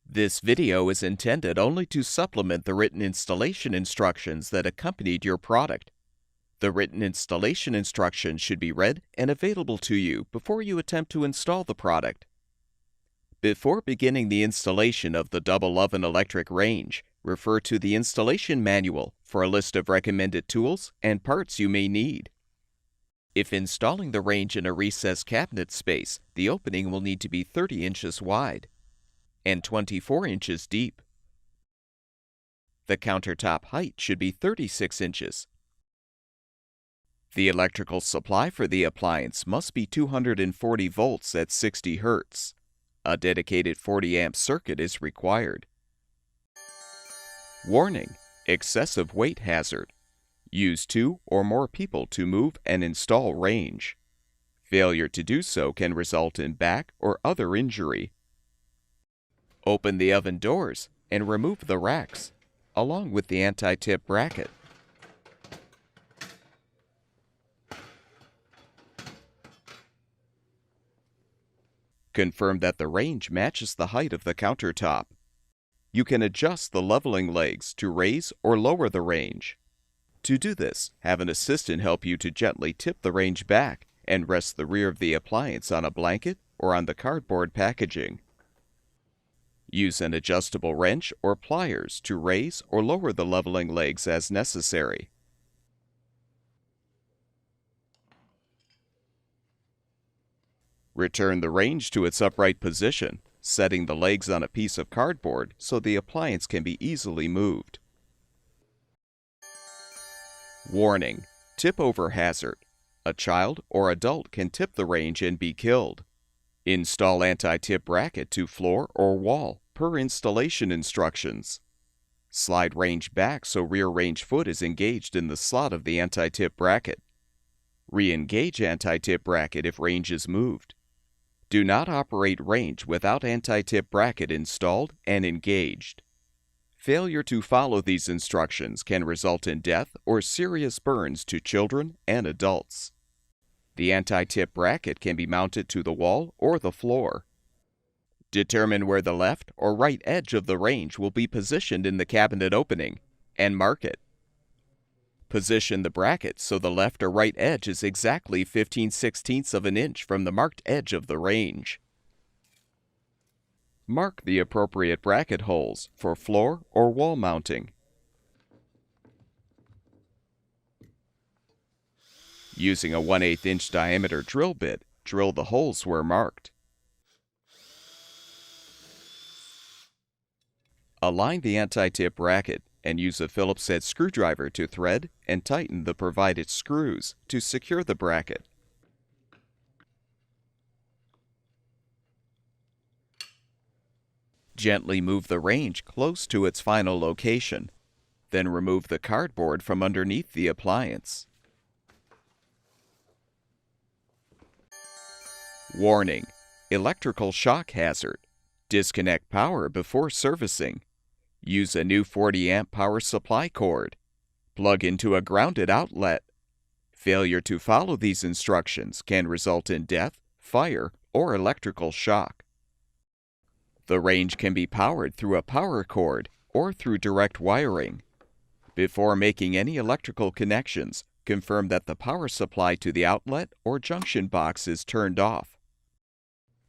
This video is intended only to supplement the written installation instructions that accompanied your product. The written installation instructions should be read and available to you before you attempt to install the product. Before beginning the installation of the double oven electric range, refer to the installation manual for a list of recommended tools and parts you may need. If installing the range in a recessed cabinet space, the opening will need to be 30 inches wide and 24 inches deep. The countertop height should be 36 inches. The electrical supply for the appliance must be 240 volts at 60 Hz. A dedicated 40 amp circuit is required. Warning: excessive weight hazard. Use 2 or more people to move and install range. Failure to do so can result in back or other injury. Open the oven doors and remove the racks, along with the anti-tip bracket. Confirm that the range matches the height of the countertop. You can adjust the leveling legs to raise or lower the range. To do this, have an assistant help you to gently tip the range back and rest the rear of the appliance on a blanket or on the cardboard packaging. Use an adjustable wrench or pliers to raise or lower the leveling legs as necessary. Return the range to its upright position, setting the legs on a piece of cardboard so the appliance can be easily moved. Warning: tip-over hazard. A child or adult can tip the range and be killed. Install anti-tip bracket to floor or wall per installation instructions. Slide range back so rear range foot is engaged in the slot of the anti-tip bracket. Re-engage anti-tip bracket if range is moved. Do not operate range without anti-tip bracket installed and engaged. Failure to follow these instructions can result in death or serious burns to children and adults. The anti-tip bracket can be mounted to the wall or the floor. Determine where the left or right edge of the range will be positioned in the cabinet opening and mark it. Position the bracket so the left or right edge is exactly 15/16 of an inch from the marked edge of the range. Mark the appropriate bracket holes for floor or wall mounting. Using a 1/8 inch diameter drill bit, drill the holes where marked. Align the anti-tip bracket and use a Phillips head screwdriver to thread and tighten the provided screws to secure the bracket. Gently move the range close to its final location. Then remove the cardboard from underneath the appliance. Warning: electrical shock hazard. Disconnect power before servicing. Use a new 40 amp power supply cord. Plug into a grounded outlet. Failure to follow these instructions can result in death, fire, or electrical shock. The range can be powered through a power cord or through direct wiring. Before making any electrical connections, confirm that the power supply to the outlet or junction box is turned off.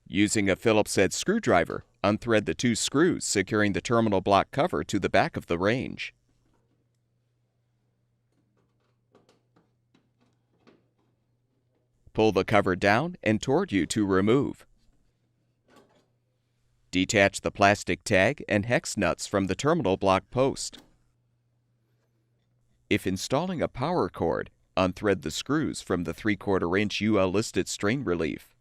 Using a Phillips head screwdriver, unthread the 2 screws securing the terminal block cover to the back of the range. Pull the cover down and toward you to remove. Detach the plastic tag and hex nuts from the terminal block post. If installing a power cord, unthread the screws from the 3/4 inch UL listed strain relief.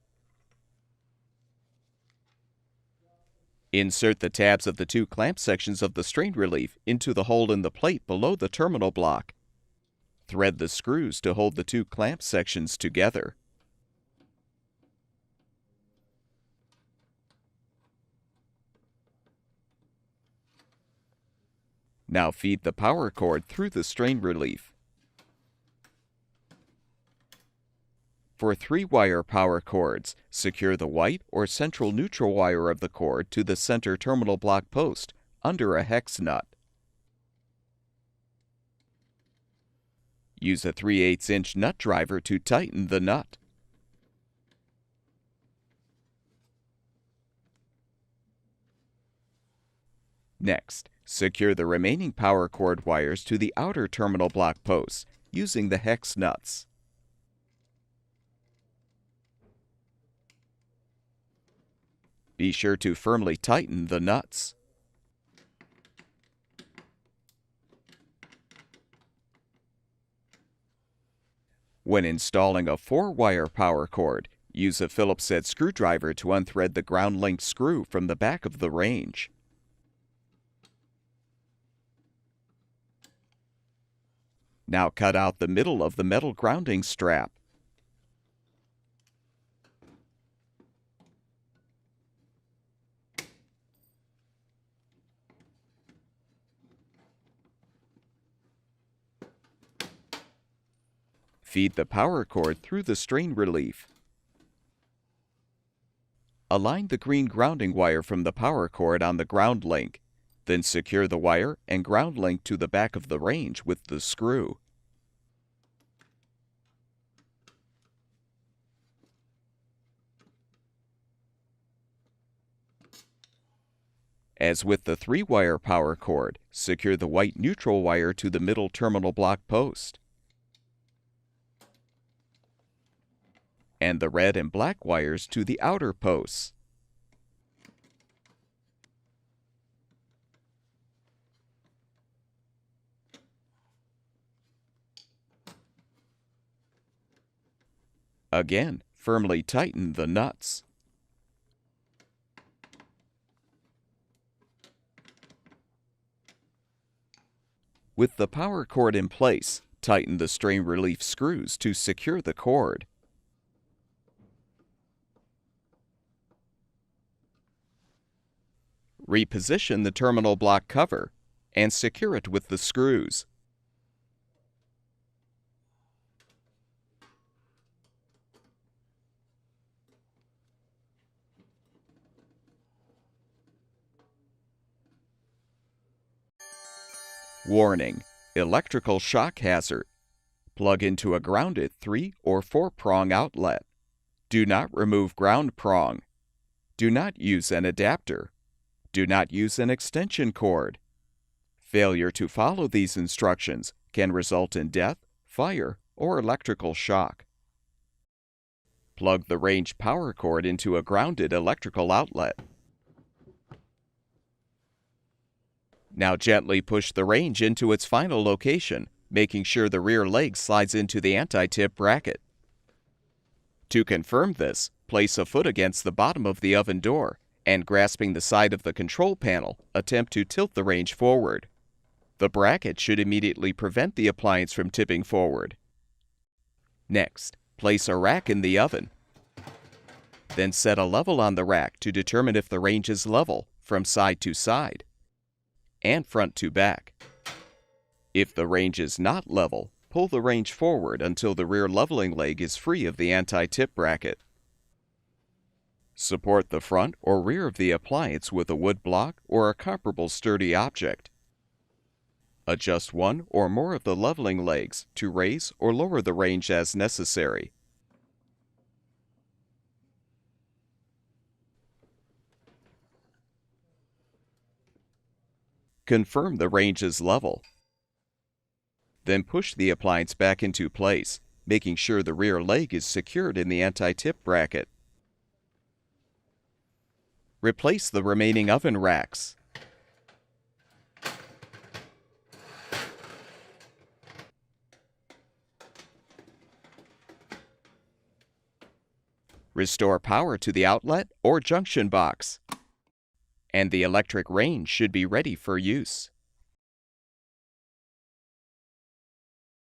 Insert the tabs of the 2 clamp sections of the strain relief into the hole in the plate below the terminal block. Thread the screws to hold the 2 clamp sections together. Now feed the power cord through the strain relief. For 3-wire power cords, secure the white or central neutral wire of the cord to the center terminal block post under a hex nut. Use a 3/8" nut driver to tighten the nut. Next, secure the remaining power cord wires to the outer terminal block posts using the hex nuts. Be sure to firmly tighten the nuts. When installing a 4-wire power cord, use a Phillips head screwdriver to unthread the ground link screw from the back of the range. Now cut out the middle of the metal grounding strap. Feed the power cord through the strain relief. Align the green grounding wire from the power cord on the ground link. Then secure the wire and ground link to the back of the range with the screw. As with the 3-wire power cord, secure the white neutral wire to the middle terminal block post, and the red and black wires to the outer posts. Again, firmly tighten the nuts. With the power cord in place, tighten the strain relief screws to secure the cord. Reposition the terminal block cover and secure it with the screws. Warning: electrical shock hazard. Plug into a grounded 3- or 4-prong outlet. Do not remove ground prong. Do not use an adapter. Do not use an extension cord. Failure to follow these instructions can result in death, fire, or electrical shock. Plug the range power cord into a grounded electrical outlet. Now gently push the range into its final location, making sure the rear leg slides into the anti-tip bracket. To confirm this, place a foot against the bottom of the oven door and, grasping the side of the control panel, attempt to tilt the range forward. The bracket should immediately prevent the appliance from tipping forward. Next, place a rack in the oven. Then set a level on the rack to determine if the range is level from side to side and front to back. If the range is not level, pull the range forward until the rear leveling leg is free of the anti-tip bracket. Support the front or rear of the appliance with a wood block or a comparable sturdy object. Adjust one or more of the leveling legs to raise or lower the range as necessary. Confirm the range is level. Then push the appliance back into place, making sure the rear leg is secured in the anti-tip bracket. Replace the remaining oven racks. Restore power to the outlet or junction box, and the electric range should be ready for use.